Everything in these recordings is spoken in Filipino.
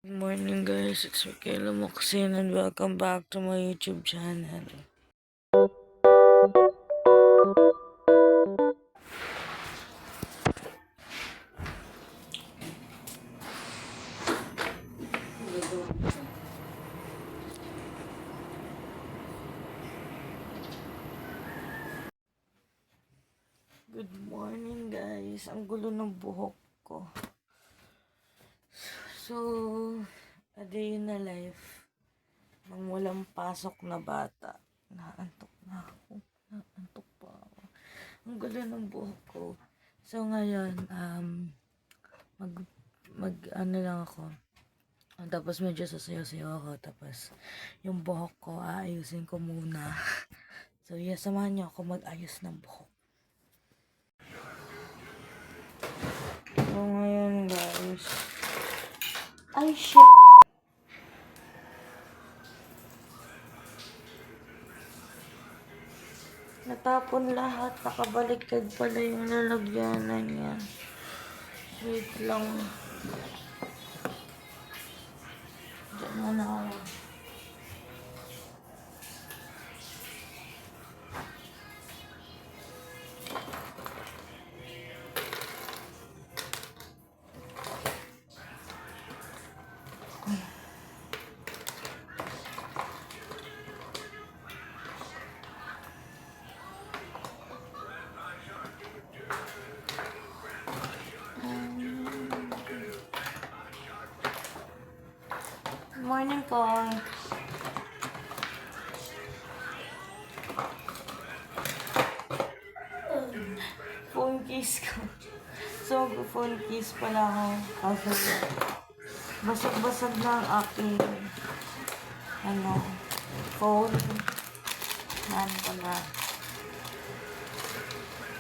Good morning guys, it's Michaela Moxin and welcome back to my YouTube channel. Good morning guys, ang gulo ng buhok ko. So, a day in a life ng walang pasok na bata. Naantok na ako. Naantok pa ako. Ang gulo ng buhok ko. So ngayon, ano lang ako. Tapos medyo sasayaw-sayaw ako. Tapos yung buhok ko, aayusin ko muna. So yeah, samahan niyo ako mag-ayos ng buhok. So ngayon guys. Ay shit! Natapon lahat. Nakabaliktad pala yung lalagyanan niya. Wait lang. Diyan muna ako. Morning ko. Phone case ko. So, phone case pala ako. Kasi basag-basag na ang aking phone. Yan pala.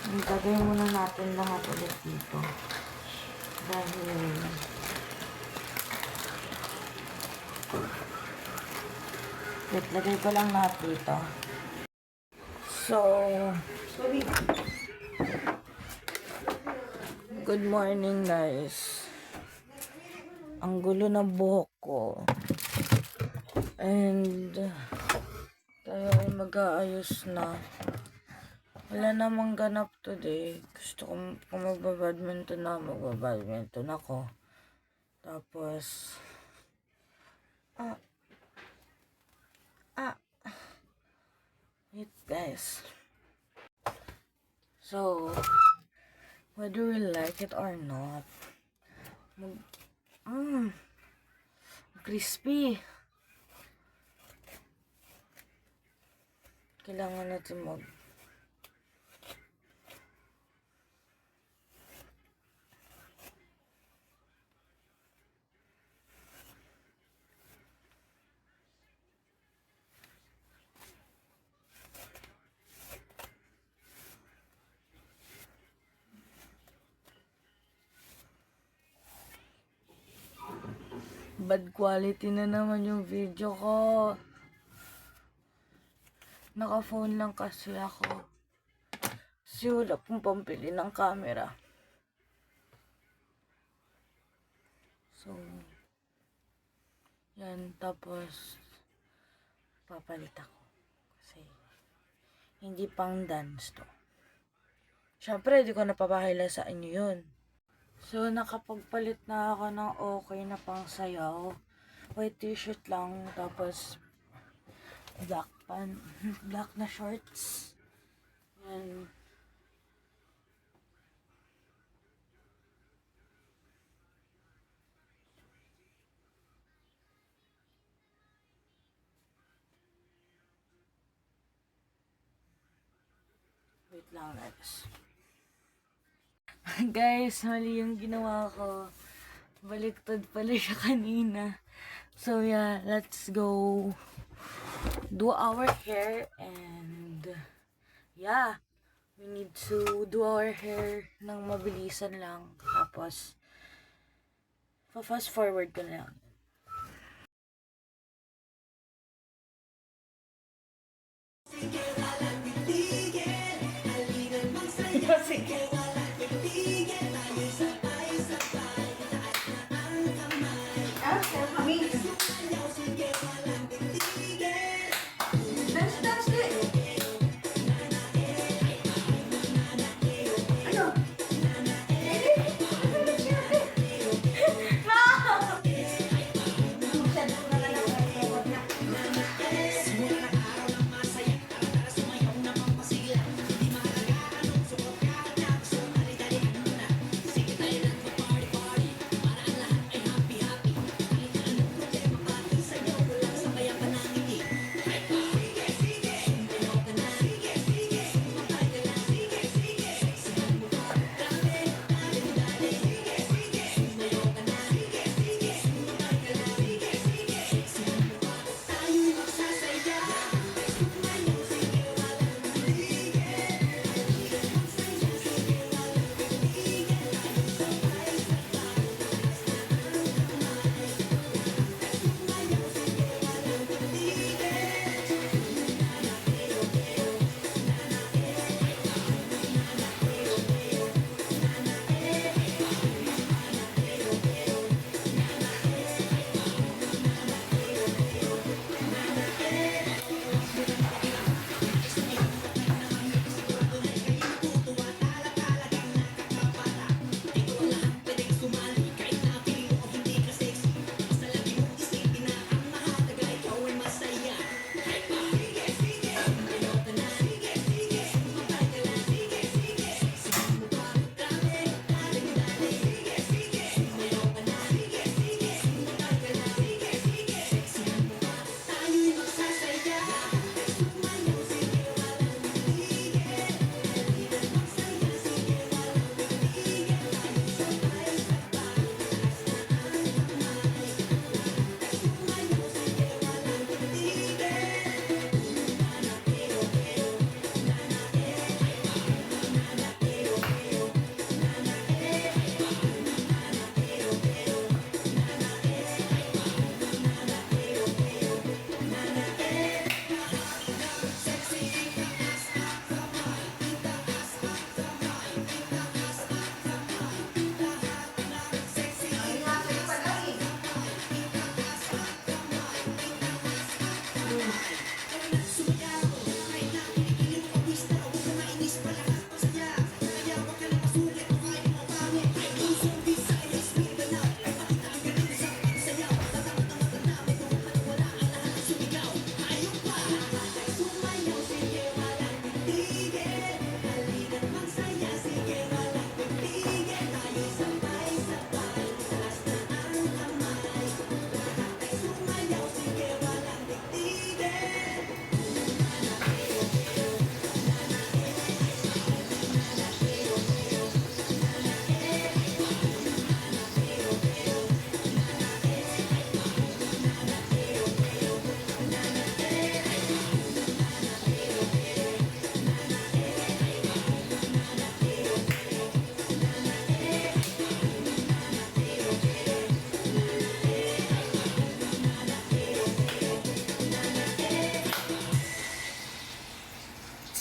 Itagay muna natin lahat ulit dito. Dahil lagay ko lang lahat dito. So, good morning guys. Ang gulo ng buhok ko. And tayo ay mag-aayos na. Wala namang ganap today. Gusto ko kung magbabadminton na, magbabadminton ako. Tapos wait guys. So, whether we like it or not, crispy. Kailangan natin bad quality na naman yung video ko. Naka-phone lang kasi ako. Kasi wala pong pambili ng camera. So, yan. Tapos, papalit ako. Kasi, hindi pang dance to. Siyempre, di ko napapakila sa inyo yun. So, nakapagpalit na ako ng okay na pang sayaw. White t-shirt lang. Tapos, black na shorts. Yan. Wait lang guys. Guys, mali yung ginawa ko. Baliktad pala siya kanina. So yeah, let's go do our hair and yeah, we need to do our hair ng mabilisan lang. Tapos, fast forward ko na lang. Sige. Okay.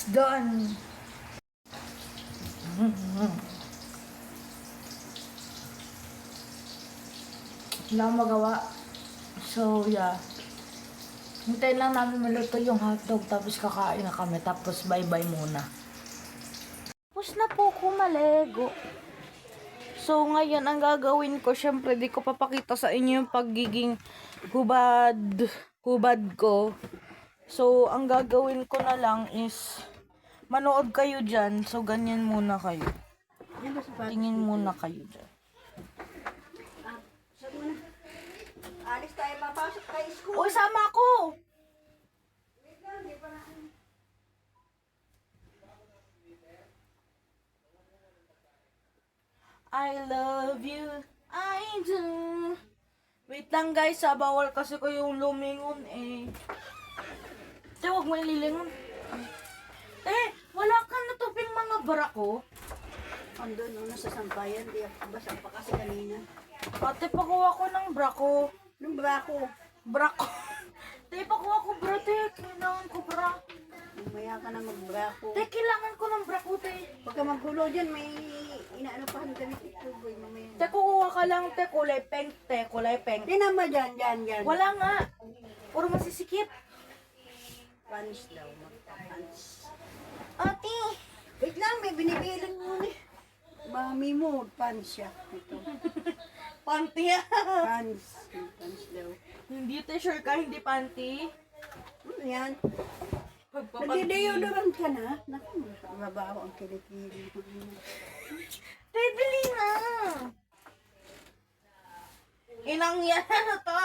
Done. Wala akong magawa. So, yeah. Hintayin lang namin maluto yung hotdog, tapos kakain na kami, tapos bye-bye muna. Tapos na po ko malego. So, ngayon, ang gagawin ko, syempre, di ko papakita sa inyo yung pagiging hubad ko. So, ang gagawin ko na lang is, manood kayo dyan. So, ganyan muna kayo. Tingin muna kayo dyan. Alis tayo, papasok tayo school. Uy, sama ako! I love you, I do. Wait lang guys, bawal kasi ko yung lumingon eh. Te, huwag mo ililingon. Wala kang natuping mga bara ko. Andun, no, nasa sampayan. Di ako basa pa kasi kanina. Ate, pakuha ko ng bra ko. Nung bra ko. Bra ko. Te, pakuha ko bra, te. Kailangan ko bra. Mamaya ka na magbrako. Te, kailangan ko ng brakute. Huwag ka maghulo dyan, may inaano pa ang damit ito, boy, mamaya. Te, kukuha ka lang, te, kulay pink, te, kulay pink. Di naman dyan. Wala nga. Puro masisikip. Pants daw, magpa-pants. Ate! Wait lang, may binibilang mo ni. Mami mo, pants siya. Ito, Panty. pants. Pants daw. Hindi, te, sure ka, hindi panty. Ano yan? Pagpapanty. Nagdi-deodorant ka na? Naku, mabaho ang kilikili. Te, dali na. Inang yan na to.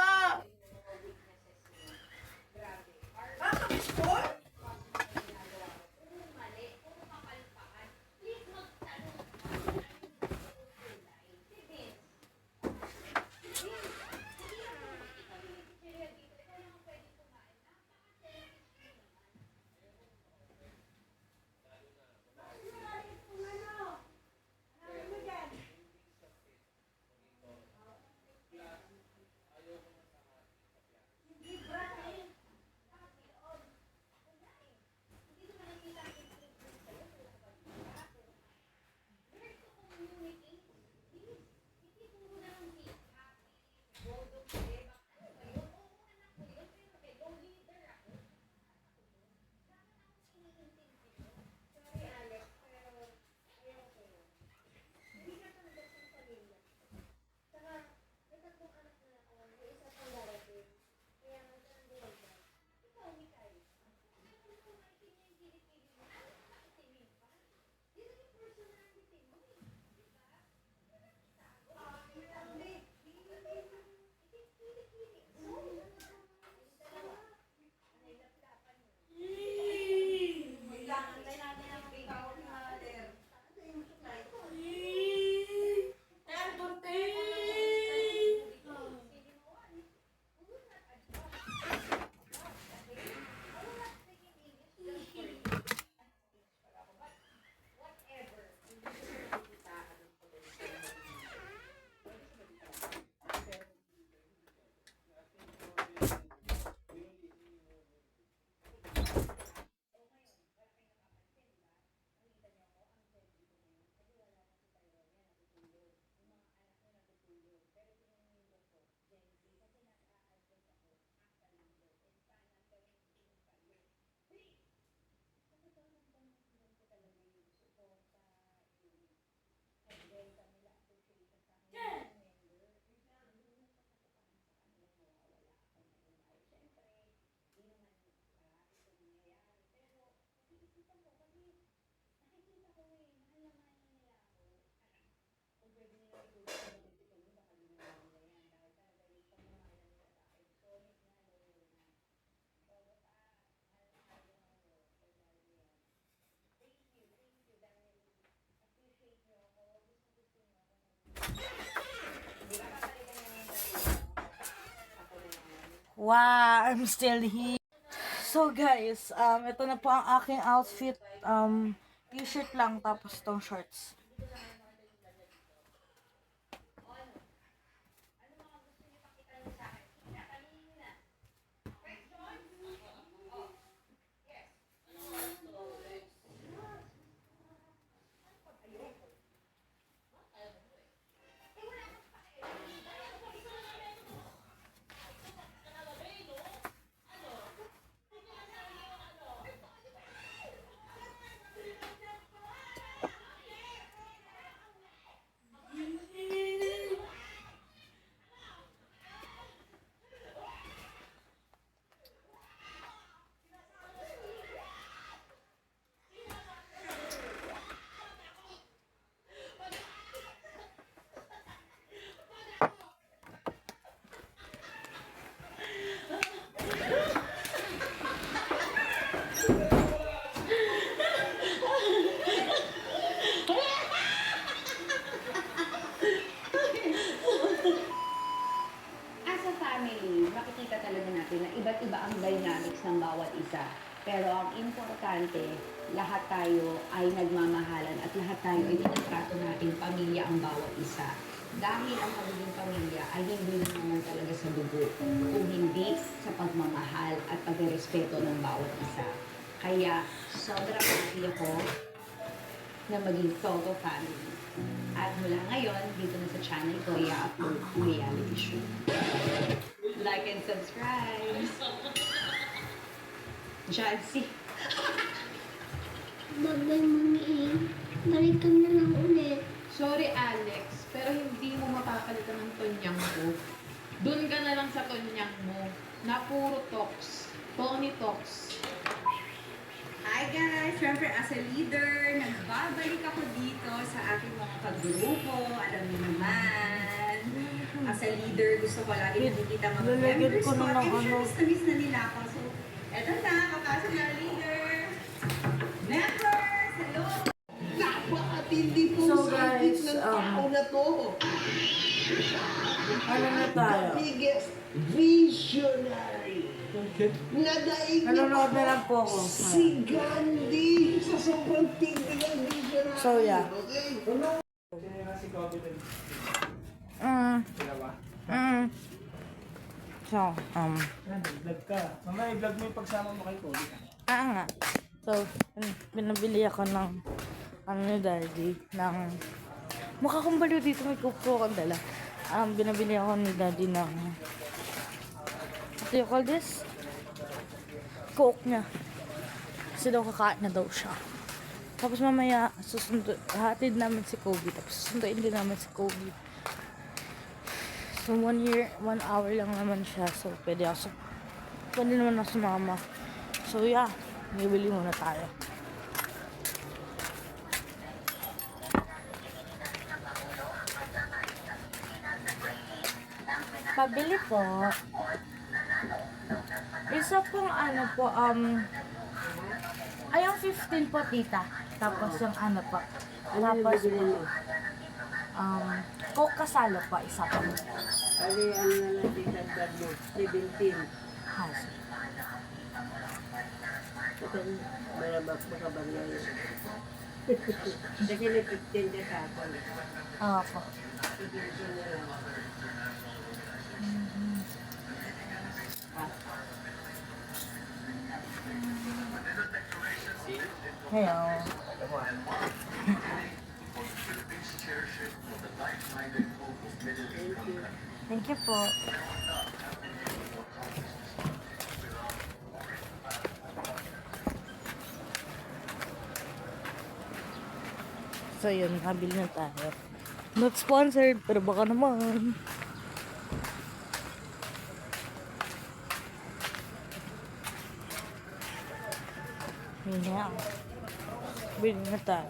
Wow, I'm still here. So guys, ito na po ang aking outfit. T-shirt lang tapos tong shorts. ng bawat isa. Pero ang importante, lahat tayo ay nagmamahalan at lahat tayo ay tinatrato natin pamilya ang bawat isa. Dahil ang pagiging pamilya ay hindi naman talaga sa dugo, kung hindi sa pagmamahal at pagrespeto ng bawat isa. Kaya sobrang happy ako na maging Toto family. At mula ngayon, dito na sa channel ko, i-upload ang reality show. Like and subscribe! Jancy! Bagay mami, balik ka na lang ulit. Sorry, Alex, pero hindi mo mapapalitan ng tonyang ko. Doon ka na lang sa tonyang mo, na puro talks. Tony talks. Hi guys! Siyempre, as a leader, nagbabalik ako dito sa aking mga kagrupo. Alam niyo naman. As a leader, gusto ko lagi nakikita mga Lalagyan members ko ko. na ng I'm sure ano. miss na nila ako. So, eto na, kapasok na leader. Members! Hello! Napakatindi po So, sakit guys, ng tao na to. Ano na tayo? Biggest visionary. Nadaig Nanonood na lang po ako. si Gandhi sa sobrang tigil ng visionary. So, yeah. Okay? So, Vlog ka. Mamaya i-vlog mo yung pagsama mo kay Cody. nga. So, binabili ako ng, ano ni Daddy, ng, mukha kong baliw dito, may GoPro akong dala. Binabili ako ni Daddy ng, what do you call this? Coke niya. Kasi daw kakain na daw siya. Tapos mamaya, hatid namin si Kobe. Tapos susunduin din namin si Kobe. So, 1 hour lang naman siya. So, pwede naman ako sumama. So, yeah. Bibili muna tayo. Pabili po. Isa pong ano po, ay yung 15 po, tita. Tapos yung ano po. Tapos po, Coke Kasalo po, isa po. Ali, ano na lang din dagdag mo? 17. Has. Ito, marabak makabarya yun. Kasi may 15 na sa akin. Oo po. Hello. Thank you po. So yun, nabili na tayo. Not sponsored, pero baka naman. Yun na. Bili na tayo.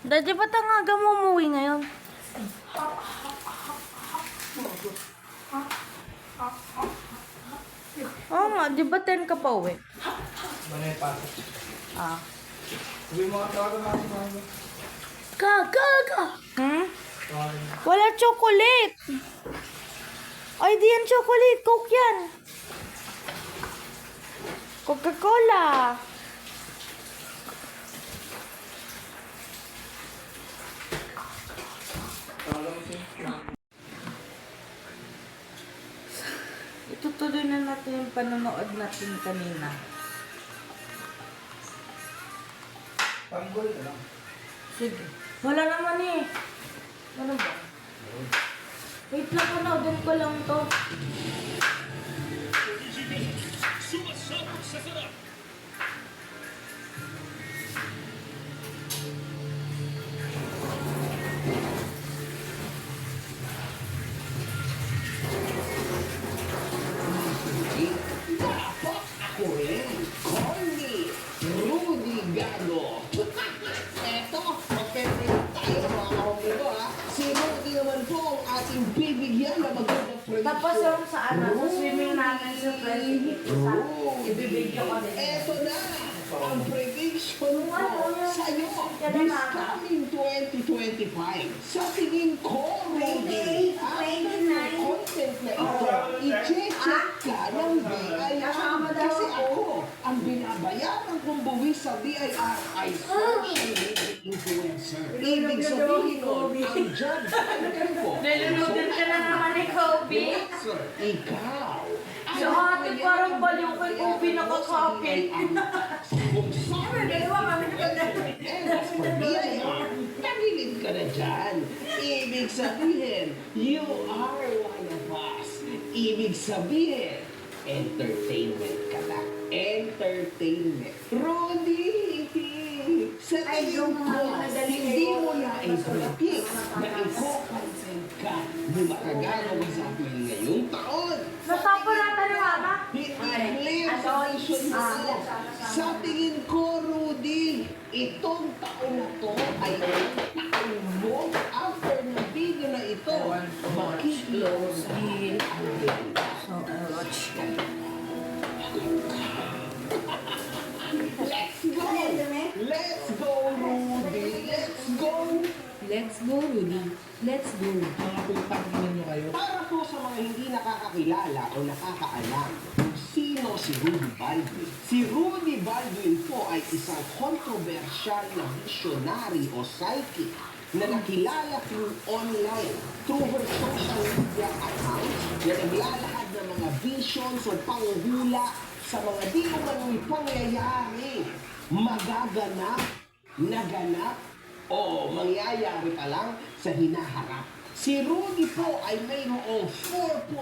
Daddy, ba't ang aga mo umuwi ngayon? Oo nga, di ba 10 ka pa uwi? Mamaya pasok. Ah. Sabi mo nga tawagan mo si Mami. Ka! Hmm? Tawagan mo. Wala chocolate! Ay, di yan chocolate. Coke yan. Coca-Cola. Tawagan mo si Mami. Itutuloy na natin yung panonood natin kanina. Panggol ka lang. Sige. Wala naman eh. Ano ba? Wait lang, panoodin ko lang to. Dapat ako rin. Call me Rudy Gado. Eto, mag-favorite tayo mga kahombero ha. Si Rudy naman po ang ating bibigyan na magandang friend. Tapos yung sa ano, sa swimming natin sa 20 sa ibibigyo ko din. Eto na. ang prediction ko sa'yo this coming 2025. Sa tingin ko, Rudy, after ng content na ito, i-check ka ng BIR. Kasi ako, ang binabayaran kong buwis sa BIR ay social media influencer. Ibig sabihin nun, ang job title ko. Nalulugin ka na naman ni Kobe. Ikaw. So, ate, parang baliw kay Kobe nakakapit. Kung saan Dalawa kami as for BIR, nagilid ka na dyan. Ibig sabihin, you are one of us. Ibig sabihin, entertainment ka na. Entertainment. Rudy! Sa tingin ko, hindi mo na i-predict na i-content ka ni makagagawa sa atin ngayong taon. Natapo natin ni Mama. I-live sa tingin ko, Rudy, itong taon na to ay ang taon mo. After na video na ito, makikilos ang video. So, I watch that. Let's go! Let's go, Rudy! Let's go! Let's go, Rudy. Let's go. Mga pagpapagin nyo kayo. Para po sa mga hindi nakakakilala o nakakaalam kung sino si Rudy Baldwin. Si Rudy Baldwin po ay isang controversial na visionary o psychic na nakilala through online, through her social media accounts na naglalahad ng mga visions o panghula sa mga di umano'y pangyayari, magaganap, naganap, o mangyayari pa lang sa hinaharap. Si Rudy po ay mayroong 4.4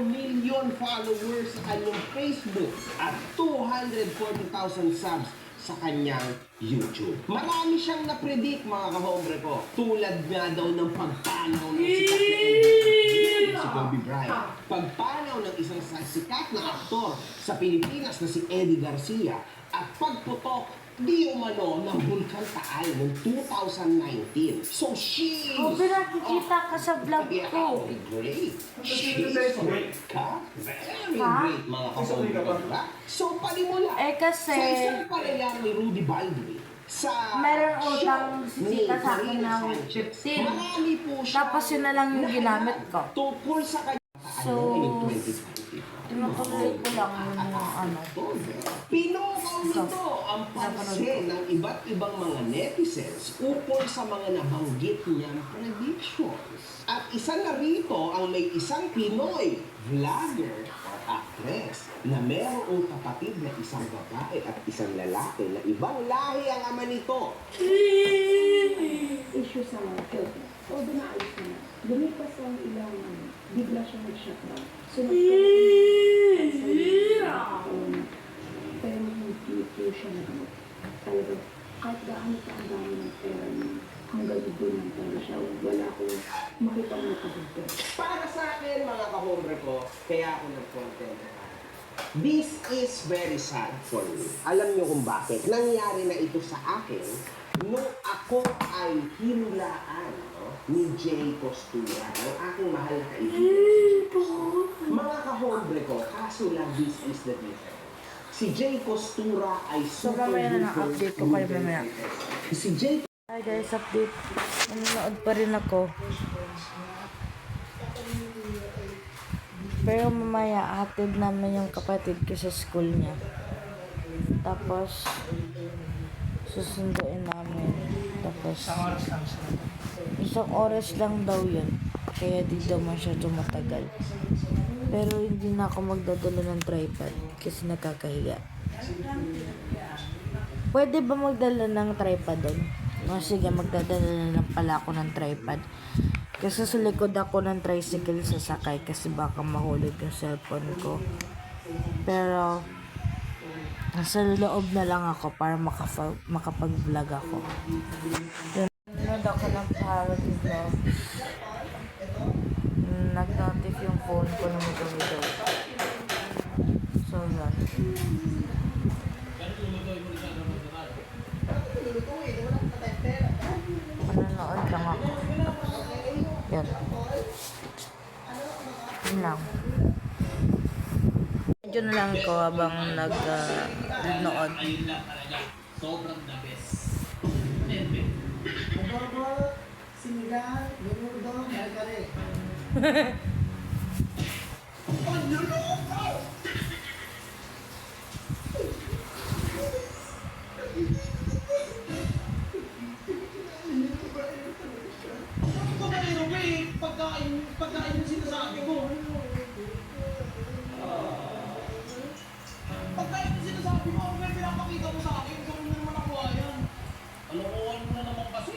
million followers sa kanyang Facebook at 240,000 subs sa kanyang YouTube. Marami siyang na-predict, mga kahombre ko. Tulad nga daw ng pagpanaw ng sikat na si Kobe Bryant. Pagpanaw ng isang sikat na aktor sa Pilipinas na si Eddie Garcia at pagputok di umano ng Bulkan Taal noong 2019. So she Kobe, nakikita ka sa vlog ko. Great. She's great ka? Very Ha? great, mga kahombre ko, diba? So, panimula. Eh, kasi- Sa isang panayam ni Rudy Baldwin, sa Meron utang show si ni Tita sa akin Karina ng Sanchez, 15. marami po siya Tapos yun na lang yung ginamit ko. tungkol sa kanya. So, in 2020. tinutuloy ko lang yung ano. Pinukaw nito ang pansin ng iba't ibang mga netizens ukol sa mga nabanggit niyang predictions. At isa na rito ang may isang Pinoy vlogger or actress na merong kapatid na isang babae at isang lalaki na ibang lahi ang ama nito. issue sa health. So, dumaayos na. Lumipas ang ilang bigla siya nag-shutdown. So, pero hindi po siya nagamot. Talaga, kahit gaano pa ang dami ng pera niya, hanggang doon lang talaga siya. Wala akong makita mo nakabunto. Para sa akin, mga kahombre ko, kaya ako nag-content. This is very sad for me. Alam niyo kung bakit? Nangyari na ito sa akin nung ako ay hinulaan ni Jay Costura, ang aking mahal na kaibigan. Mga kahombre ko, kaso lang this is the difference. Si Jay Costura ay So, super mamaya na duper update ko kayo mamaya. Si Jay Hi guys, update. Nanonood pa rin ako. Pero mamaya, hatid namin yung kapatid ko sa school niya. Tapos, susunduin namin. Tapos, isang oras lang daw yun. Kaya di daw man siya tumatagal. Pero hindi na ako magdadala ng tripod kasi nakakahiya. Pwede ba magdala ng tripod doon? O sige, magdadala na lang pala ako ng tripod. Kasi sa likod ako ng tricycle sasakay kasi baka mahulog yung cellphone ko. Pero, nasa loob na lang ako para makapag-vlog ako. Nanood ako ng parody vlog. Nag-notif yung phone ko na mag-video. So, yun. Manonood lang ako. Yan. Yun lang. Medyo na lang ko habang nag-nood. Sobrang the best. Ente. Adobo, sinigang, menudo, kare-kare. Pagluluto! Ano ba kayo, Ruby? Pagkain yung sinasabi ko. Pagkain yung sinasabi ko, may pinapakita mo sa akin. Kung ano naman ako yan. Alokohan mo na naman kasi.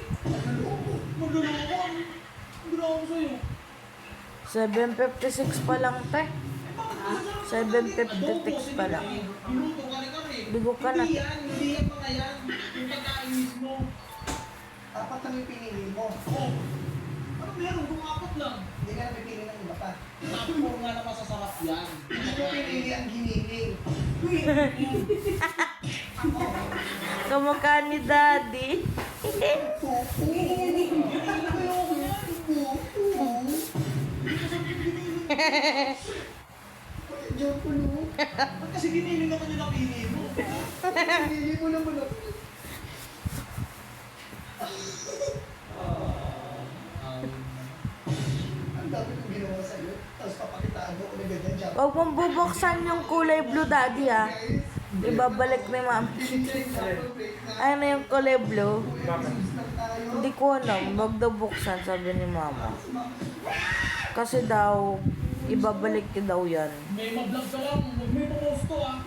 Maglulukohan. Ginawa ko sa'yo. 7:56 pa lang, te. 7:56 pa lang. Niluto kare-kare. Bigo ka na. Hindi yan mga yan. Yung pagkain mismo. Apat lang yung pinili mo. Oo. Ano meron? Kung apat lang. Hindi ka na pipili ng iba pa. Sabi mo nga na masasarap yan. Hindi ko pinili ang giniling. Kamukha ni Daddy. Diyan po no. Kasi giniling naman yung napili mo. Pinili mo naman ako. Ang dami kong ginawa sa'yo. Tapos papakitaan mo ulit ganyan dyan. Huwag mong bubuksan yung kulay blue, Daddy, ha. Ibabalik ni Ma'am. Ano yung kulay blue? Hindi ko alam. Huwag daw buksan, sabi ni Mama. Kasi daw, ibabalik ko daw yan. May mablog ka lang. Huwag mo ipopost to ah.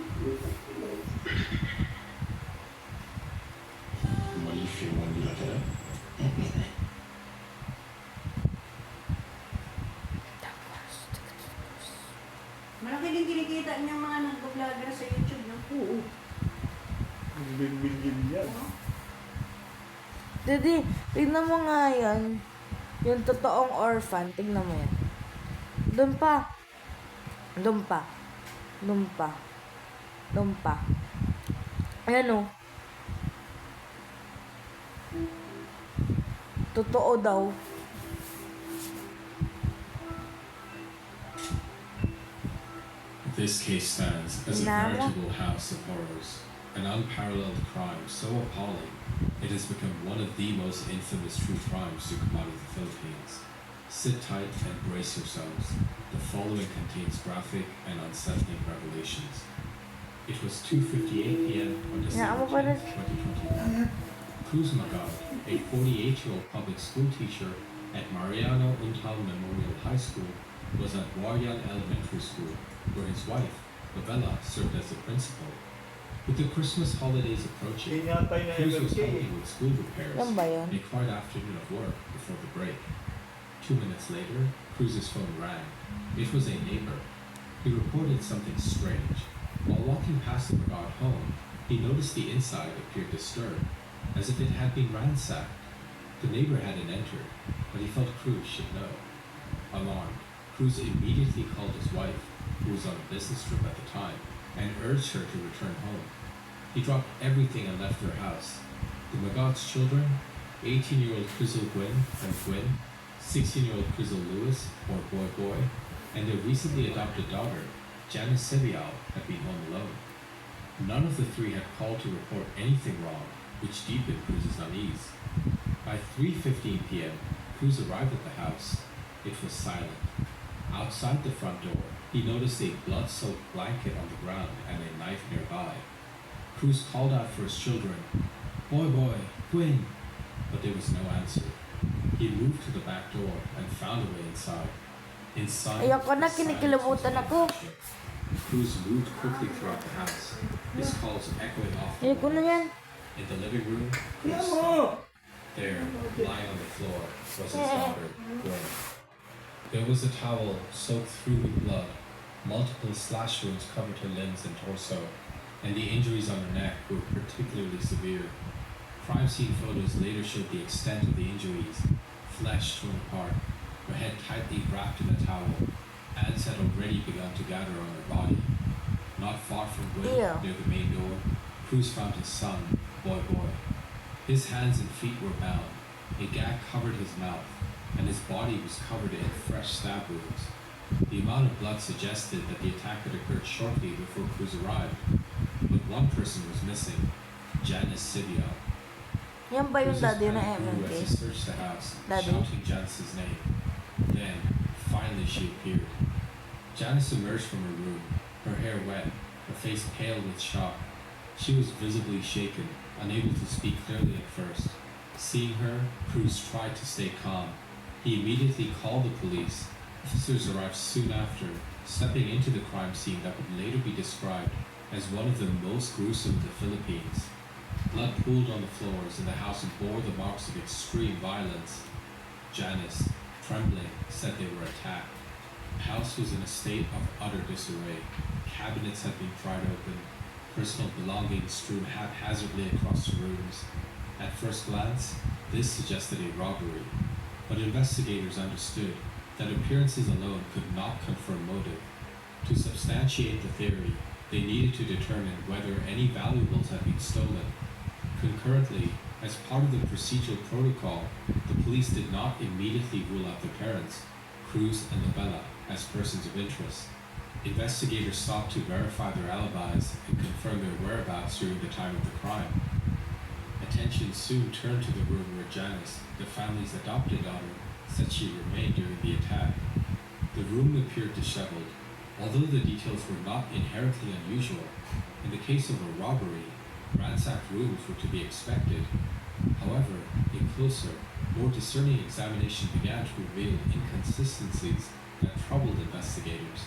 Malaki din kinikita niyang mga nag-vlogger sa YouTube, no? Oo. Bilbil yan. Daddy, tignan mo nga yan. Yung totoong orphan, tignan mo yan. Doon pa. Doon pa. Doon pa. Doon pa. Ayan o. Totoo daw. This case stands as a veritable house of horrors, an unparalleled crime so appalling it has become one of the most infamous true crimes to come out of the Philippines. Sit tight and brace yourselves. The following contains graphic and unsettling revelations. It was 2:58 p.m. on December 10, 2021. Cruz Magad, a 48-year-old public school teacher at Mariano Untal Memorial High School, was at Waryan Elementary School, where his wife, Babella, served as the principal. With the Christmas holidays approaching, Cruz was helping with school repairs Yan ba yun? a quiet afternoon of work before the break. 2 minutes later, Cruz's phone rang. It was a neighbor. He reported something strange. While walking past the Magad home, he noticed the inside appeared disturbed, as if it had been ransacked. The neighbor hadn't entered, but he felt Cruz should know. Alarmed, Cruz immediately called his wife, who was on a business trip at the time, and urged her to return home. He dropped everything and left their house. The Magad's children, 18-year-old Crizel Gwyn and Gwyn, 16-year-old Crizel Lewis, or Boy Boy, and their recently adopted daughter, Janice Sebial, had been home alone. None of the three had called to report anything wrong, which deepened Cruz's unease. By 3:15 p.m., Cruz arrived at the house. It was silent. Outside the front door, he noticed a blood-soaked blanket on the ground and a knife nearby. Cruz called out for his children, "Boy, boy, Gwyn!" But there was no answer. He moved to the back door and found a way inside. Inside, Ayoko na, the silence was kinikilabutan ako. unmatched. Cruz moved quickly throughout the house, his calls echoing off the Ayoko na yan. In the living room, Cruz stopped. There, lying on the floor, was his daughter, Gwyn. There was a towel soaked through with blood. Multiple slash wounds covered her limbs and torso, and the injuries on her neck were particularly severe. Crime scene photos later showed the extent of the injuries: flesh torn apart, her head tightly wrapped in a towel. Ants had already begun to gather on her body. Not far from Gwyn, Ew. near the main door, Cruz found his son, Boy Boy. His hands and feet were bound, a gag covered his mouth, and his body was covered in fresh stab wounds. The amount of blood suggested that the attack had occurred shortly before Cruz arrived, but one person was missing. Janice Sibiel. Yan ba yung Cruz's daddy na panic grew MMK? as he searched the house, Daddy? shouting Janice's name. Then, finally she appeared. Janice emerged from her room, her hair wet, her face pale with shock. She was visibly shaken, unable to speak clearly at first. Seeing her, Cruz tried to stay calm. He immediately called the police. Officers arrived soon after, stepping into the crime scene that would later be described as one of the most gruesome in the Philippines. Blood pooled on the floors, and the house bore the marks of extreme violence. Janice, trembling, said they were attacked. The house was in a state of utter disarray. Cabinets had been pried open, personal belongings strewn haphazardly across the rooms. At first glance, this suggested a robbery, but investigators understood that appearances alone could not confirm motive. To substantiate the theory, they needed to determine whether any valuables had been stolen. Concurrently, as part of the procedural protocol, the police did not immediately rule out the parents, Cruz and Labella, as persons of interest. Investigators sought to verify their alibis and confirm their whereabouts during the time of the crime. Attention soon turned to the room where Janice, the family's adopted daughter, said she remained during the attack. The room appeared disheveled. Although the details were not inherently unusual, in the case of a robbery, ransacked rooms were to be expected. However, a closer, more discerning examination began to reveal inconsistencies that troubled investigators.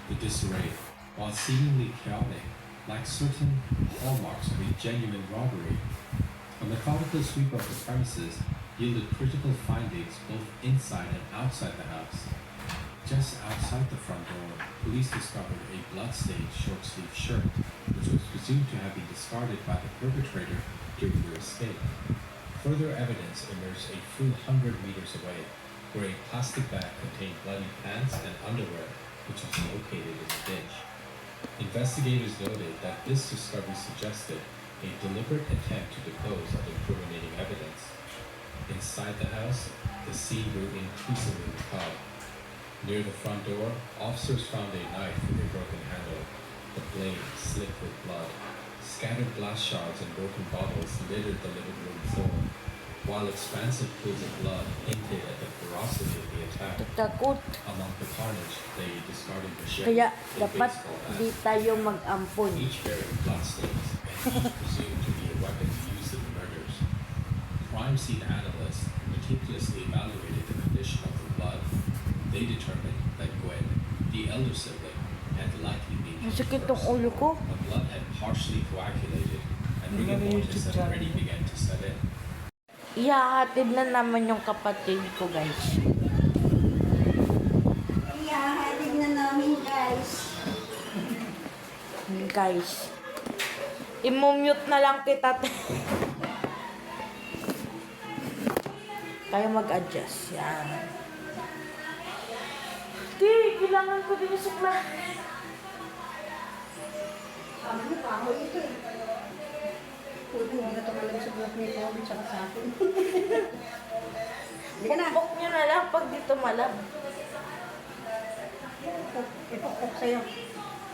The disarray, while seemingly chaotic, lacked certain hallmarks of a genuine robbery. A methodical sweep of the premises yielded critical findings both inside and outside the house. Just outside the front door, police discovered a blood-stained short-sleeved shirt, which was presumed to have been discarded by the perpetrator during their escape. Further evidence emerged a few hundred meters away, where a plastic bag contained bloody pants and underwear, which was located in the ditch. Investigators noted that this discovery suggested a deliberate attempt to dispose of incriminating evidence. Inside the house, the scene grew increasingly macabre. Near the front door, officers found a knife with a broken handle, the blade slick with blood. Scattered glass shards and broken bottles littered the living room floor, while expansive pools of blood hinted at the ferocity of the attack. Takot. Among the carnage, they discarded machete, Kaya a dapat baseball di bat, tayo mag-ampon. each bearing bloodstains and each presumed to be a weapon used in the murders. Crime scene analysts meticulously evaluated the condition of the blood. They determined that Gwen, the elder sibling, had likely been killed Masakit tong first. ulo ko. The blood had partially coagulated, and Hindi rigor na mortis YouTube had channel. already began to set in. Ihahatid na naman yung kapatid ko, guys. Iyahatid na namin, guys. Guys. I-mute na lang kita. Kayo mag-adjust. Yan. Di, kailangan ko din yung sukla. Tama na, tama ito eh. Puto, hindi na tumalag sa buhok ni Kobe tsaka sa akin. Hindi ka na. Bok nyo na lang pag dito malab. Ipokpok sa'yo.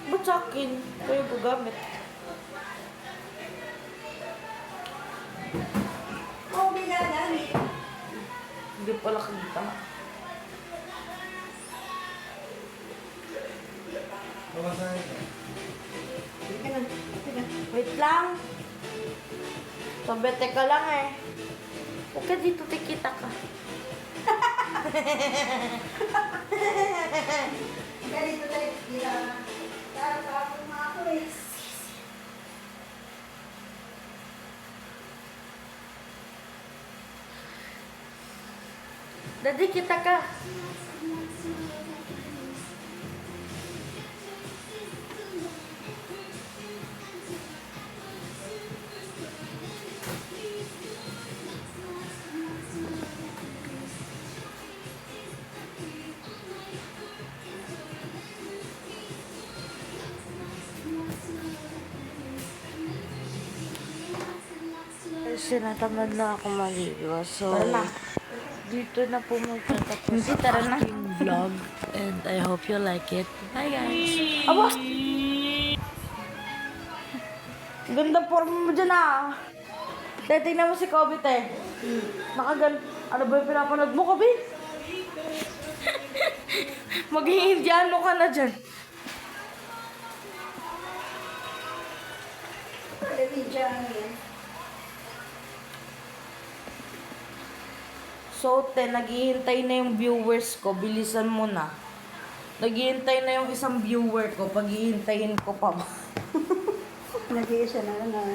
Ba't sa akin? Kayo gagamit. Kobe na lang. Hindi pala kita. Bawasan ito. Hindi ka na. Hindi ka. Wait lang. Sabete ka lang eh. Huwag ka dito, tikita ka. Ganito tayo. Hindi ka na. Tapos mga ako eh. Daddy, kita ka. Kasi natamad na ako maligo. So, dito na po magtatapos ang aking vlog. And I hope you like it. Bye guys! Aba! Ganda forma mo dyan ah. Te, tingnan mo si Kobe, te. Ano ba yung pinapanood mo, Kobe? Magiging Indiano ka na dyan. So, te, naghihintay na yung viewers ko. Bilisan mo na. Naghihintay na yung isang viewer ko. Paghihintayin ko pa ba? Nag-iisa na lang.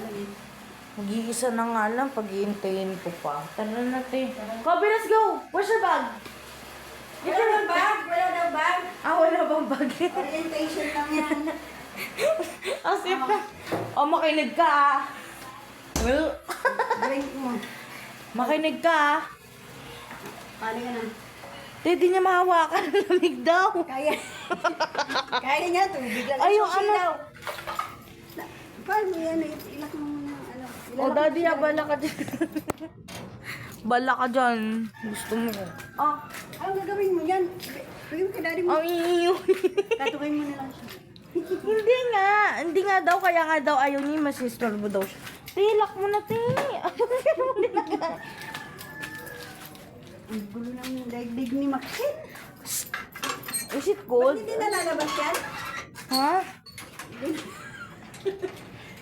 Mag-iisa na nga lang. Paghihintayin ko pa. Tara na, te. Kobe, let's go! Where's your bag? Wala daw bag? Wala daw bag? Ah, wala bang bag? Orientation lang yan. Ang sip na. Oh, makinig ka ah. Well, Drink mo. makinig ka ah. Paano ka na? Te, di niya mahawakan. Lamig daw. Kaya. Kaya niya, tubig lang. Ay, yung Susi ano. daw. Paano yan? Ilak mo muna. Oh, daddy, bala ka dyan. Bala ka dyan. Gusto mo ko. Ah, Anong gagawin mo yan? Bigyan ka daddy mo. ang iyo. Tatukin mo na lang siya. Hindi nga. Hindi nga daw. Kaya nga daw ayaw niya. Masistor mo daw siya. Te, lock mo na, te. Ang gulo ng daigdig ni Maxine. Is it Ba't cold? hindi nalalabas yan? Ha?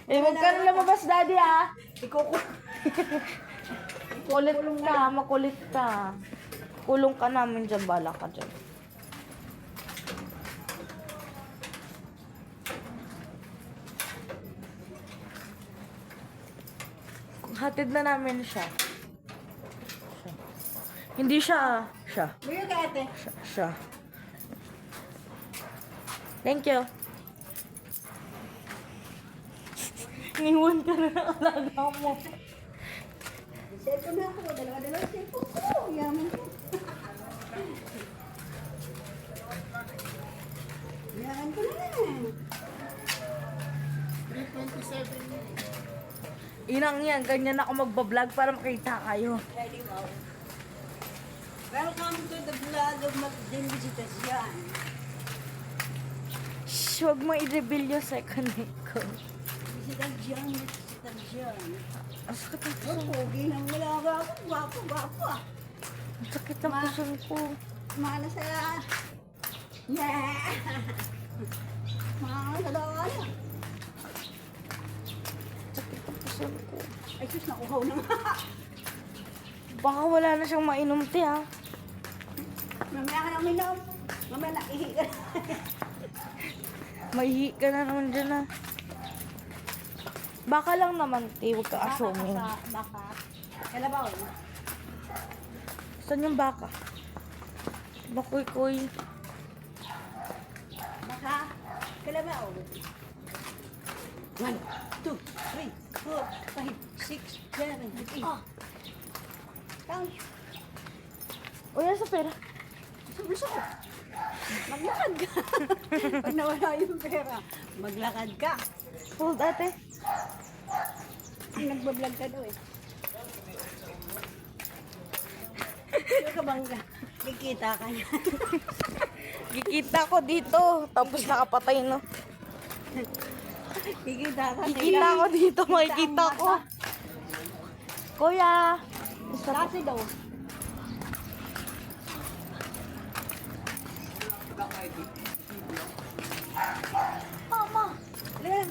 Eh, huwag ka na lumabas, daddy, ah. Kulit ka, makulit ka. Kulong ka namin dyan, bala ka dyan. Hatid na namin siya. Hindi siya, ah. Siya. Bigyan ka ate. Siya. Thank you. Niwan ka na ng alaga mo. Cellphone na ako. Dalawa-dalawa cellphone ko. Yaman ko. Yaman ko na. Inang yan, ganyan ako magbablog para makita kayo. Ready mo. Welcome to the vlog of Magding Visitasyon. Shh, huwag mo i-reveal yung second name ko. Visitasyon, visitasyon. Ang sakit ng Oh, puso. pogi nang wala ako. Gwapo ah. Ang sakit ng puso ko. Mana sa... Yeah! Mana sa doon. Sakit ng puso ko. Ay, sus, nakuhaw na nga. Baka wala na siyang mainom, te, ha? Mamaya ka na uminom. Mamaya na, ihi ka. Maihi ka na naman dyan, ha? Baka lang naman, te. Huwag ka assuming. Baka. Kalabaw. Saan yung baka? Bakoy-koy. Baka. Kalabaw. 1, 2, 3, 4, 5, 6, 7, 8. Count. O, yan sa pera. Gusto ko. Maglakad ka. Pag nawala yung pera, maglakad ka. Hold, ate. Nagbablog ka daw eh. Sure ka bang kikita ka niya? Kikita ko dito. Tapos nakapatay, no? Kikita ka. Kikita ko dito. Makikita ko. Kuya. Kasi daw. Mama! Len!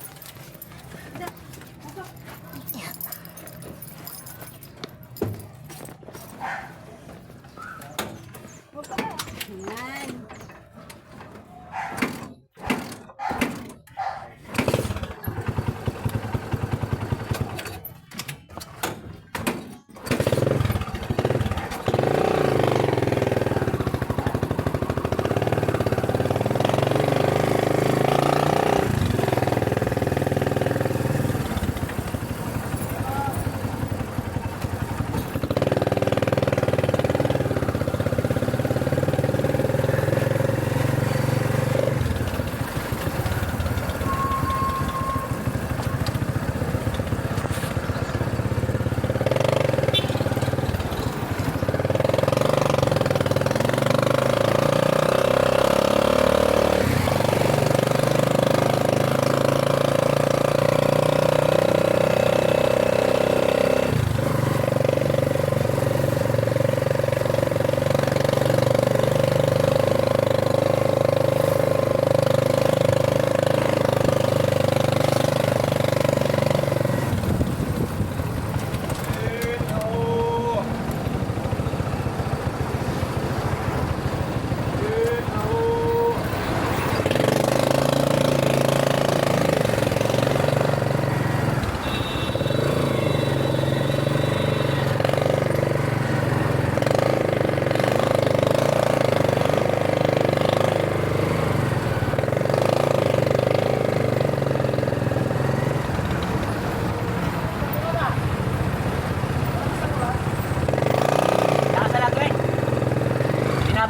Huwag ka na. Yan.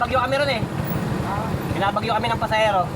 Binabagyo kami ron eh. Binabagyo kami ng pasahero.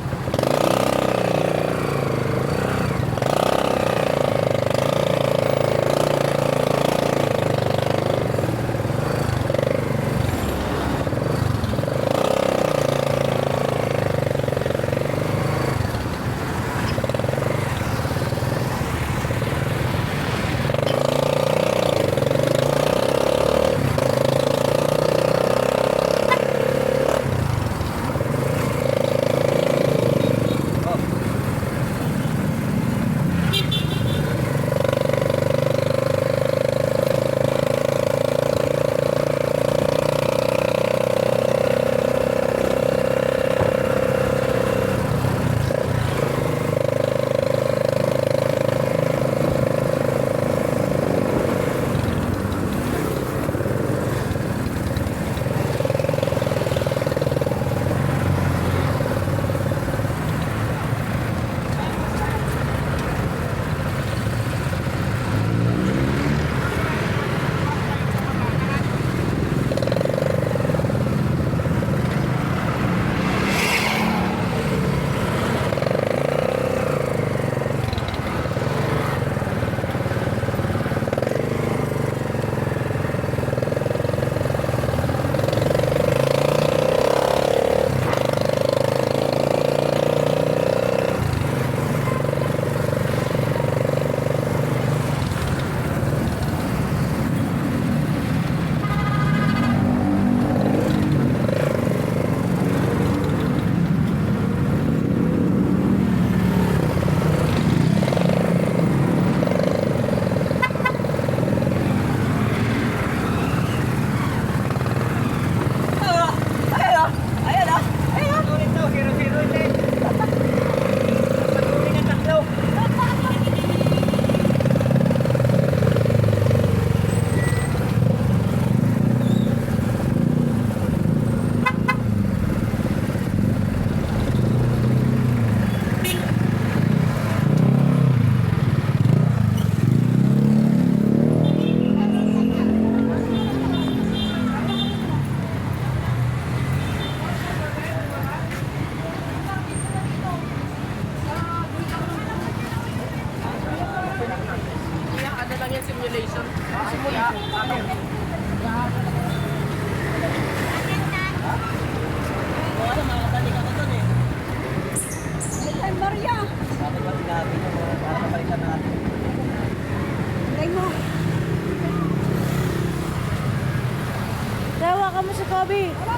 Tawa ka mo sa Kobe. Wala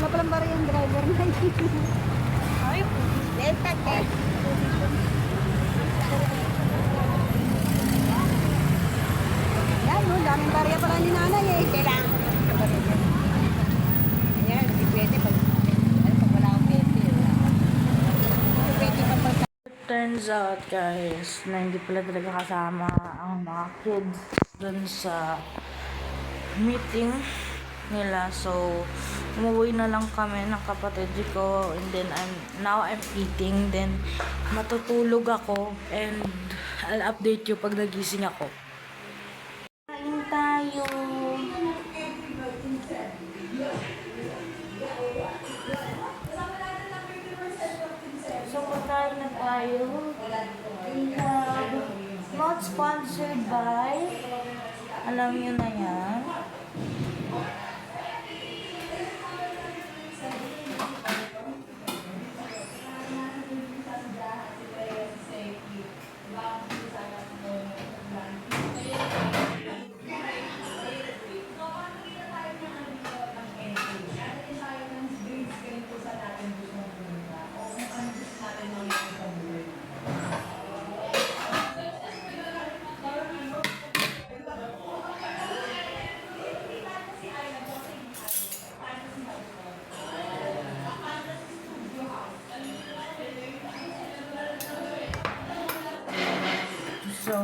palang bari yung driver na yun. Ay, lentak eh. Yan, no, daming barya pala ni nanay eh. Kailangan. Yan, hindi pwede pag wala akong pwede. Pwede pa pag Turns out guys, na hindi pala talaga kasama ang mga kids dun sa meeting nila. So, umuwi na lang kami ng kapatid ko, and then now I'm eating, then matutulog ako, and I'll update you pag nagising ako. Kain tayo! So, pagkain na tayo. We have not sponsored by, alam nyo na yan. So,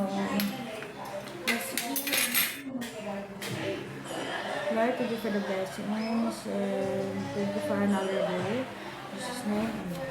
Lord, thank you for the blessings, and thank you for another day. In Jesus' name, amen.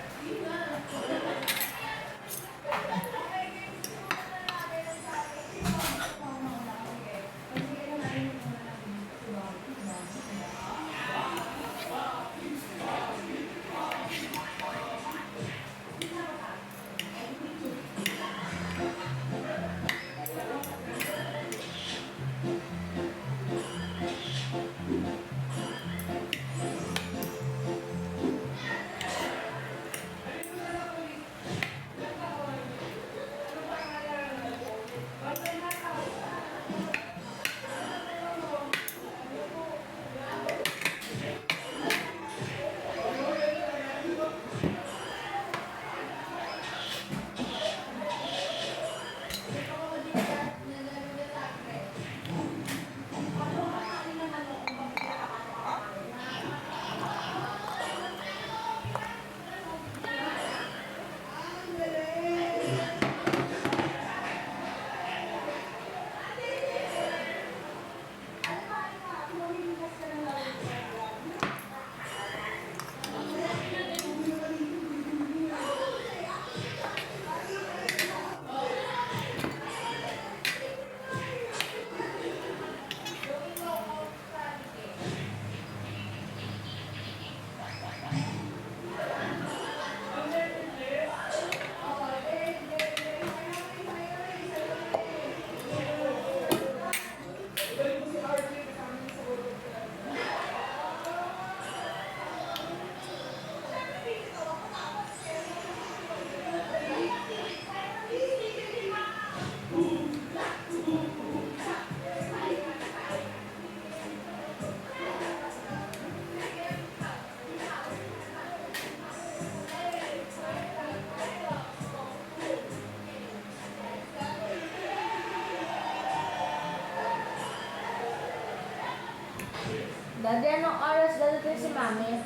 Daddy, anong oras dadating si Mami?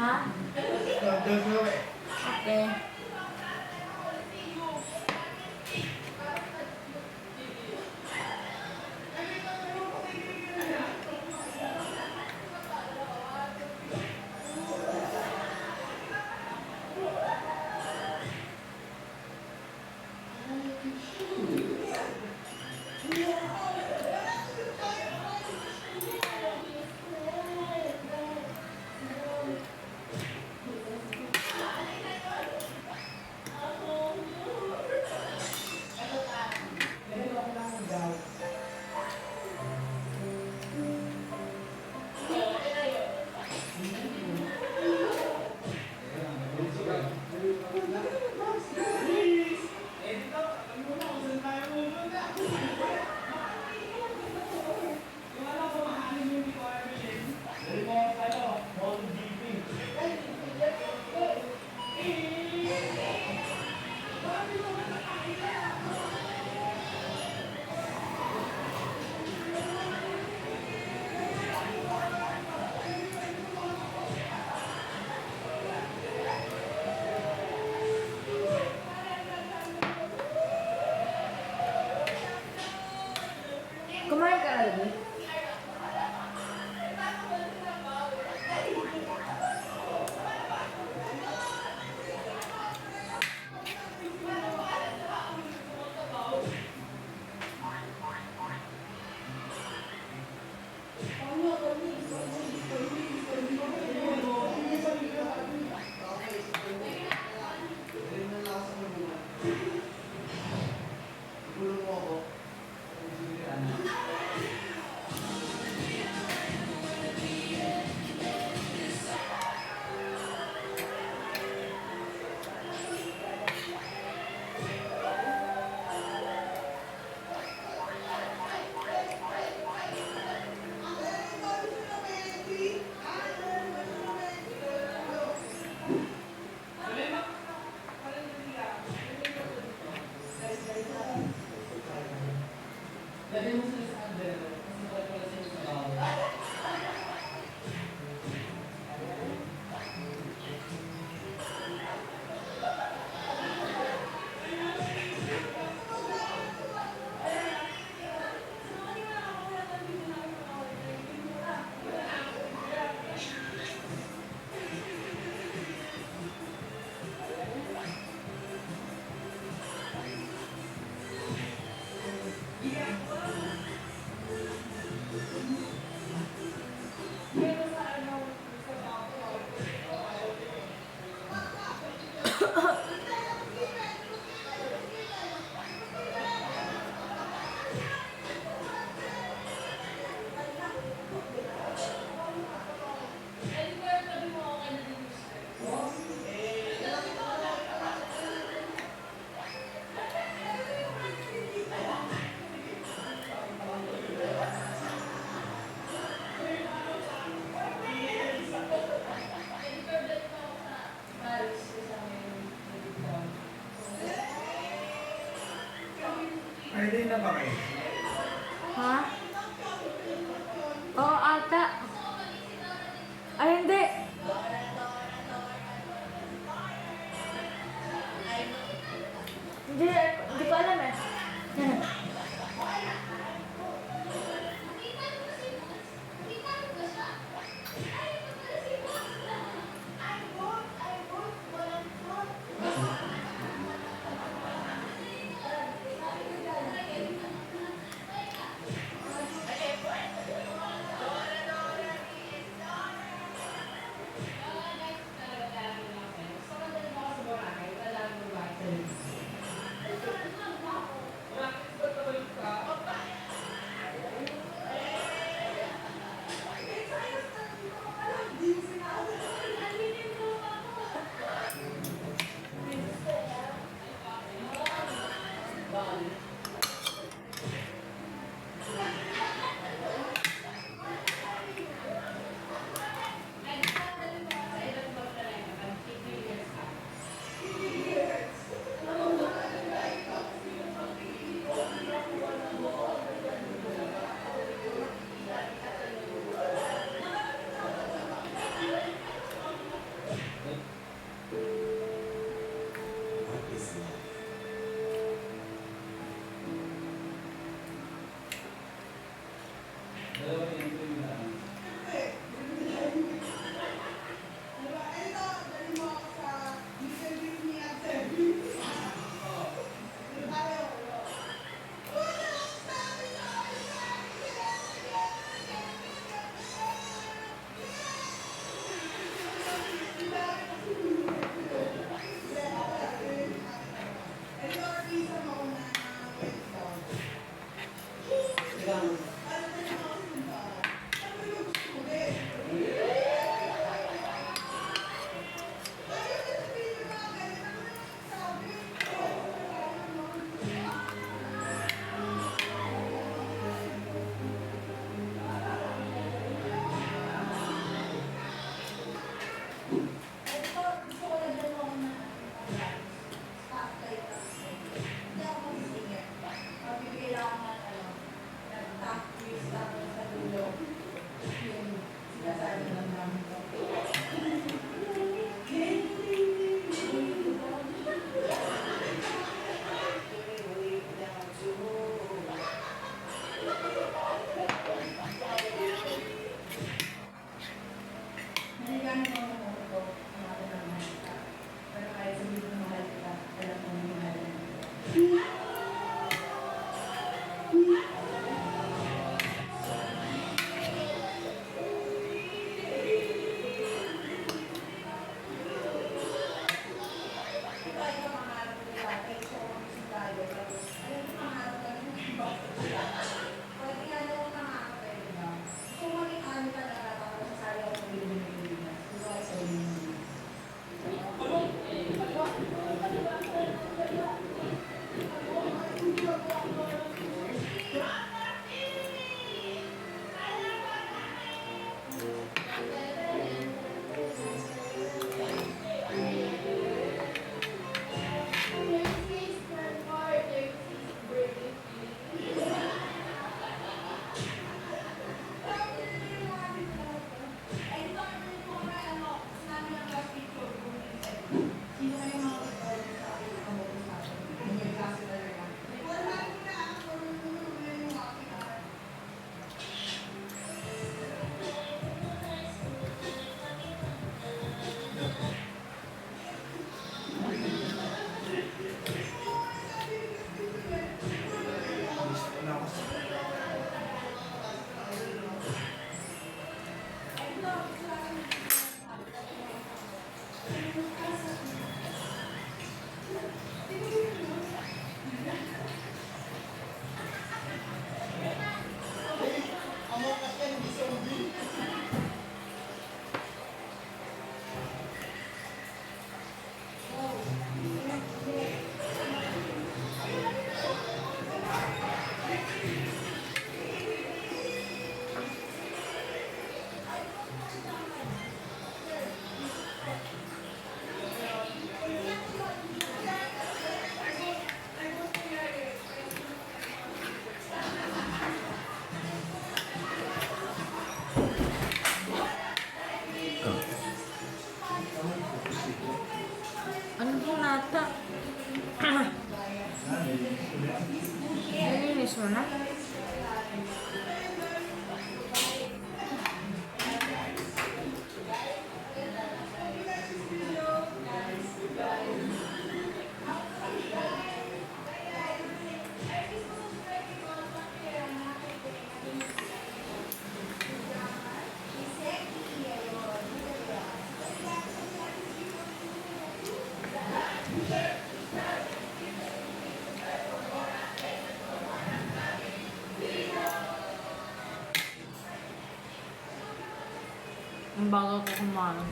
Ha? Okay. Kumain ka na rin? Friday na ba kayo? Ha? Oo, ata. Ay, hindi. Hindi ko alam eh. Ano po nata? Nalinis mo na? Ang bagal ko kumain.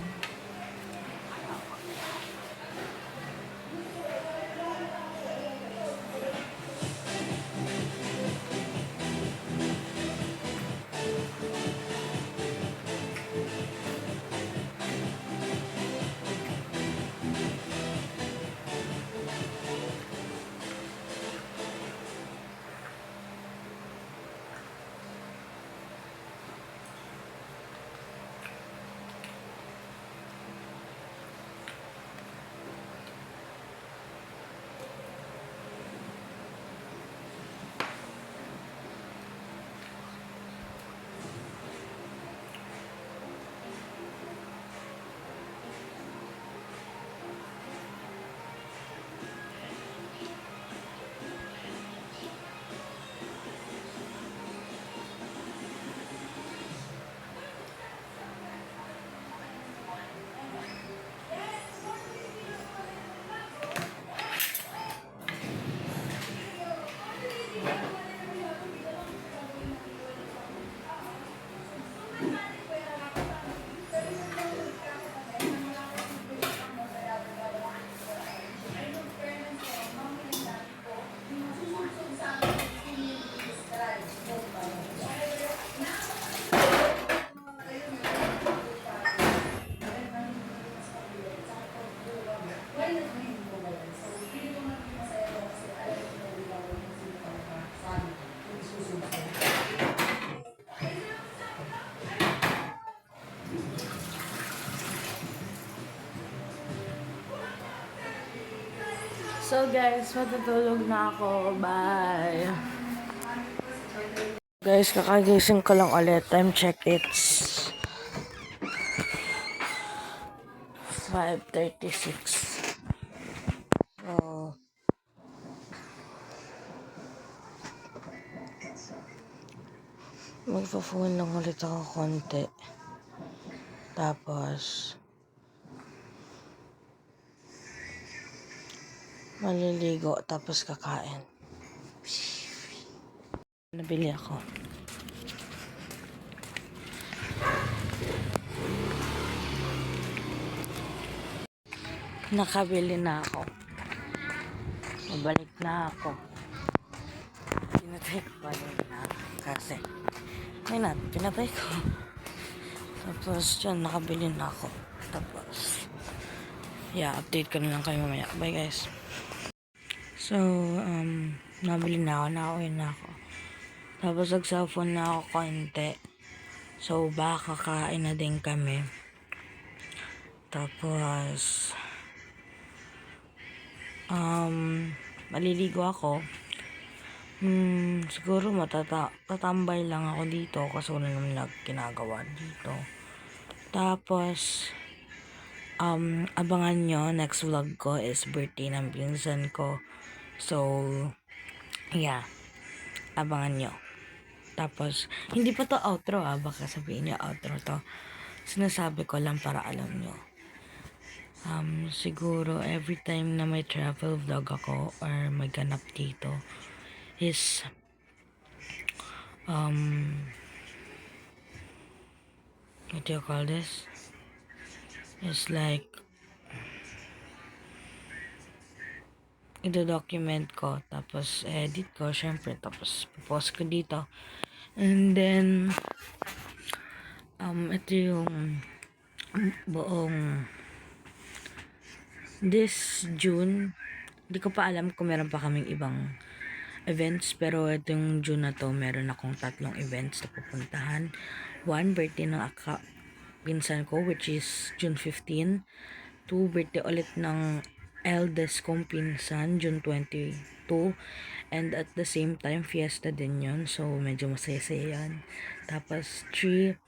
So guys, matutulog na ako. Bye! Guys, kakagising ko lang ulit. Time check, it's 5:36. So, magpa-phone lang ulit ako konti. Tapos, maliligo, tapos kakain. Nabili ako. Nakabili na ako. Mabalik na ako. Pinatay ko pa rin na kasi. Why not? Pinatay ko. Tapos dyan, nakabili na ako. Tapos, yeah, update ko na lang kayo mamaya. Bye guys. So, nabili na ako. Nakauwi na ako. Tapos nag-cellphone na ako konti. So, baka kakain na din kami. Tapos, maliligo ako. Siguro tatambay lang ako dito kasi wala naman ginagawa dito. Tapos, abangan nyo, next vlog ko is birthday ng pinsan ko. So, yeah, abangan nyo. Tapos, hindi pa to outro baka sabihin nyo outro to. Sinasabi ko lang para alam nyo. Siguro every time na may travel vlog ako or may ganap dito is what do you call this? It's like ito-document ko, tapos edit ko, syempre, tapos post ko dito. And then ito yung buong this June. Hindi ko pa alam kung meron pa kaming ibang events, pero itong June na to, meron akong 3 events na pupuntahan. 1, birthday ng pinsan ko, which is June 15. 2, birthday ulit ng eldest kong pinsan, June 22. And at the same time, fiesta din yun. So, medyo masaya-saya yan. Tapos, 3,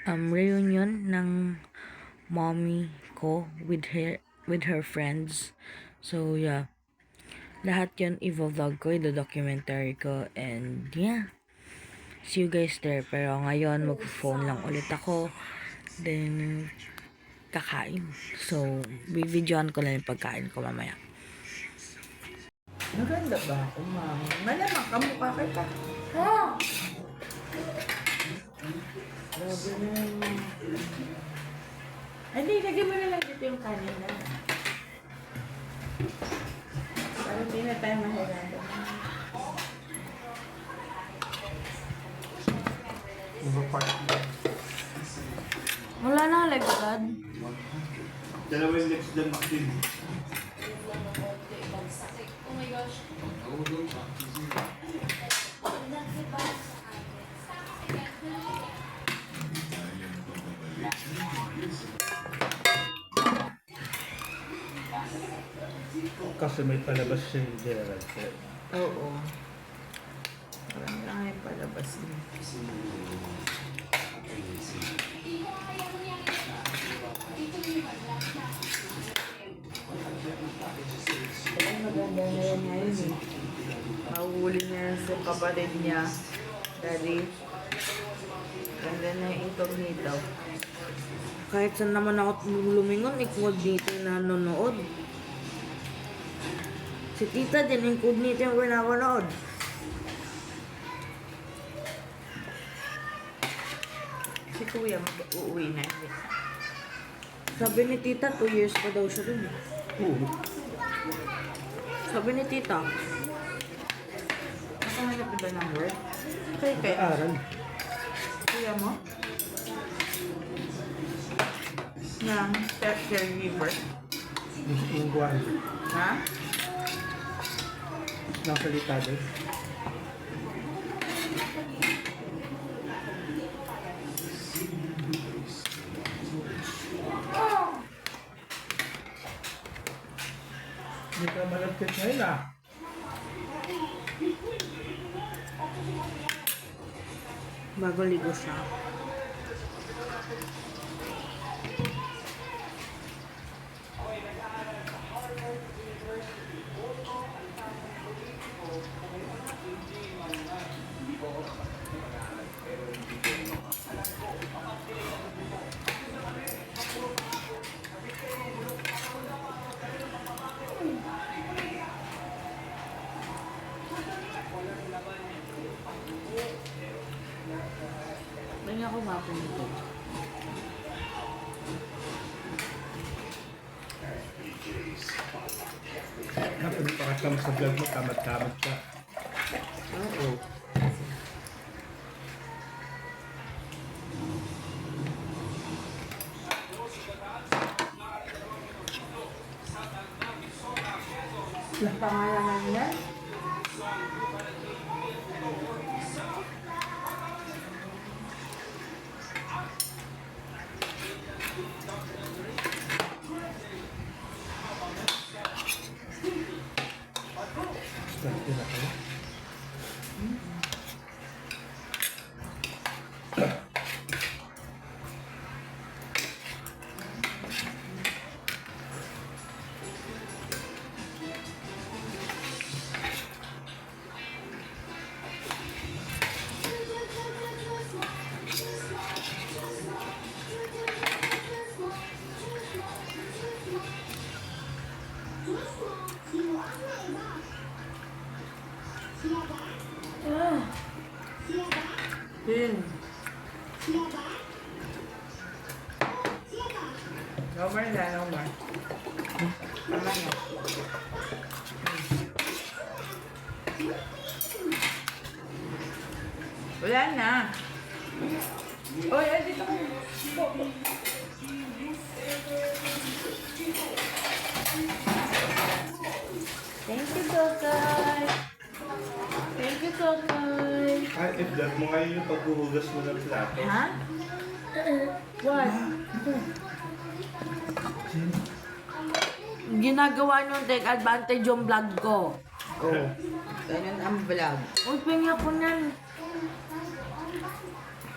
reunion ng mommy ko with her friends. So, yeah. Lahat yun i-vlog ko, i-documentary ko, and yeah. See you guys there. Pero ngayon, mag-phone lang ulit ako. Then, kakain. So, bibidyoan ko lang yung pagkain ko mamaya. Maganda ba ako, ma'am? Malamang kamukha kita. Grabe na yun. Hindi, lagyan mo na lang dito yung kanin na. Para di na tayo mahirado. Wala na lagyan. Dalawa yung lips dyan, Maxine. Oh my gosh. Kasi may palabas siya yung Gerald. Oo. Parang lang yung palabas niya. Ay, maganda na yan ngayon eh. Mahuli na yan sa kapatid niya. Daddy. Ganda na yung incognito. Kahit saan naman ako lumingon, incognito yung nanonood. Si tita din, incognito yung pinapanood. Si kuya mag-uuwi na yun. Sabi ni tita, 2 years pa daw siya dun. Sabi ni tita. Nakahanap ba ng work? Kaya Aral. kuya mo? Ng caregiver? Yung buwan. Ha? Nasalita din. Hindi ka malagkit ngayon ah. Bago ligo siya. Hindi ako mapunito. Kapag pakasama sa vlog mo, tamad-tamad ka. Oo. Ang pangalan niya? Start din ako. Yun. Nomor na, nomor. Tama na. Wala na. Oy, ay, dito ko. Thank you, Kokay. Thank you, Kokay. Ay, i-vlog mo ngayon yung paghuhugas mo ng plato. Ha? What? Ginagawa nyo take advantage yung vlog ko. Oh. Ganun ang vlog. Uy, pingi ako nan.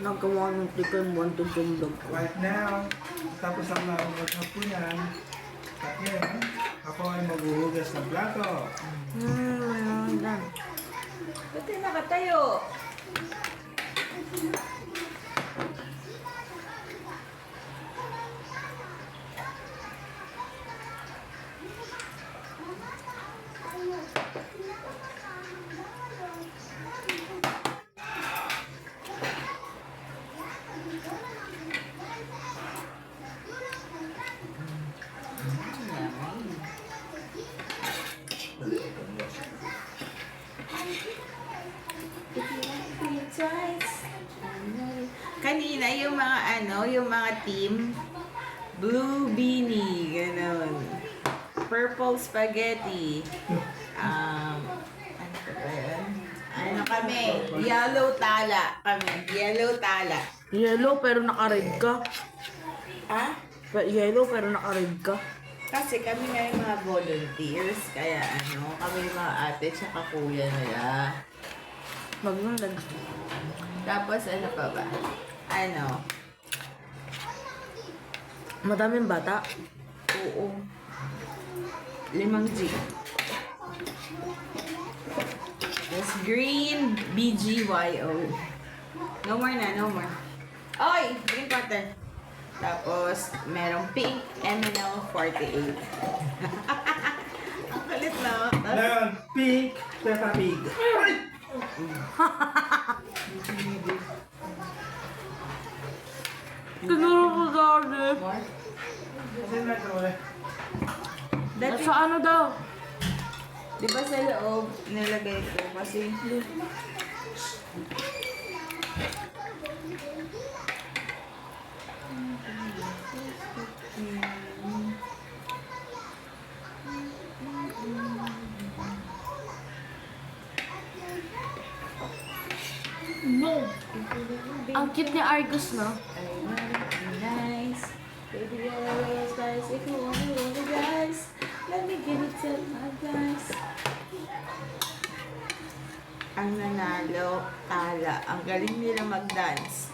Nagawa ng take advantage yung vlog ko. Right now, tapos ang nakakot ko yan. At ngayon, ako ay maghuhugas ng plato. Dan. Ba't tayo nakatayo? Kanina yung mga yung mga team blue beanie, ganun. Purple spaghetti. Ano pa ba yun? Ano kami? Yellow tala kami. Yellow tala. Yellow pero naka-red ka. Ha? Yellow pero naka-red ka. Kasi kami nga yung mga volunteers, kaya kami yung mga ate tsaka kuya nila. Maganda. Tapos ano pa ba? Madaming bata. Oo. 5G. Tapos green BGYO. No more na, no more. Oy! Green water. Tapos, merong pink MNL48. Ang kulit na. Ngayon, pink Peppa Pig. Tinuro ko dati. Kasi na ito eh. Dati, Sa ano daw? di ba sa loob, nilagay ko kasi No. Ang cute ni Argus, no? I wanna be nice. Baby, I always nice if you want me, guys. Let me give it to guys. Ang nanalo, Tala. Ang galing nila mag-dance.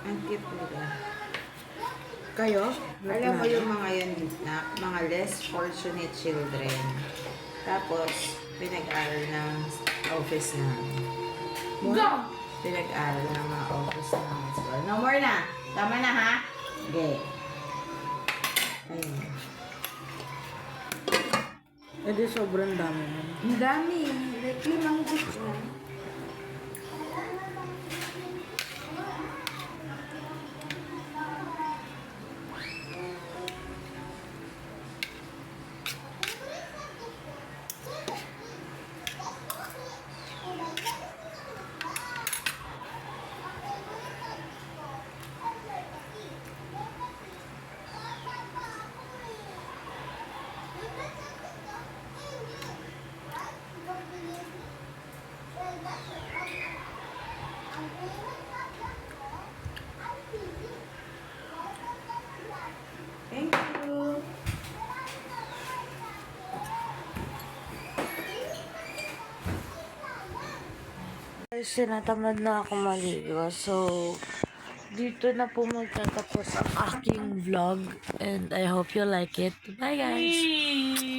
Ang cute nila. Kayo? Alam mo yung mga yun na, mga less fortunate children. Tapos, pinag-aral ng office na. Pinag-aral ng mga office ng school. No more na! Tama na ha? Okay. Ayun. Eh di sobrang dami na. Ang dami. Like, 5 groups na. Thank you. Guys, tinatamad na ako maligo. So, dito na po magtatapos ang aking vlog. And I hope you like it. Bye guys!